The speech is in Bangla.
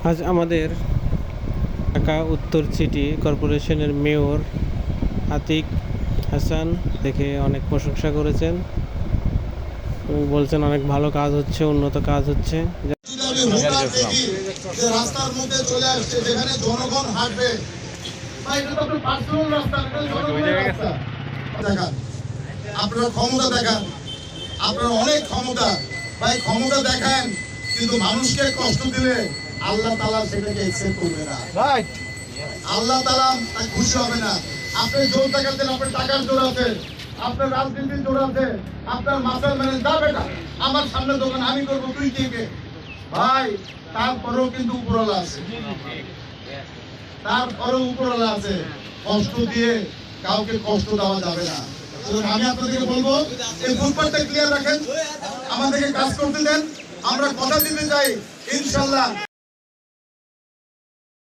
আজ আমাদের ঢাকা উত্তর সিটি কর্পোরেশনের মেয়র আতিক হাসান দেখে অনেক প্রশংসা করেছেন এবং বলছেন অনেক ভালো কাজ হচ্ছে, উন্নত কাজ হচ্ছে। রাস্তার মধ্যে চলে আসছে যেখানে জনগণ হাঁটবে, আপনার ক্ষমতা দেখান, আপনার অনেক ক্ষমতা ভাই, ক্ষমতা দেখান, কিন্তু মানুষকে কষ্ট দিলে আল্লাহ তাআলা সেটাকে একসেপ্ট করবে না। আল্লাহ তাআলা খুশি হবে না। আপনি জোর দেখাচ্ছেন, আপনার টাকার জোর আছে, আপনার রাজনীতির জোর আছে, আপনার মাসাল মানে যা বেটা আমার সামনে দোকান আমি করবো, তুই কে ভাই? তারপরেও কিন্তু উপরওয়ালা আছে, তারপরেও উপরওয়ালা আছে। কষ্ট দিয়ে কাউকে কষ্ট দেওয়া যাবে না। আমি আপনাদেরকে বলবো এই ফুটপাতটা ক্লিয়ার রাখেন, আমাদেরকে কাজ করতে দেন। আমরা কথা দিতে চাই ইনশাল্লাহ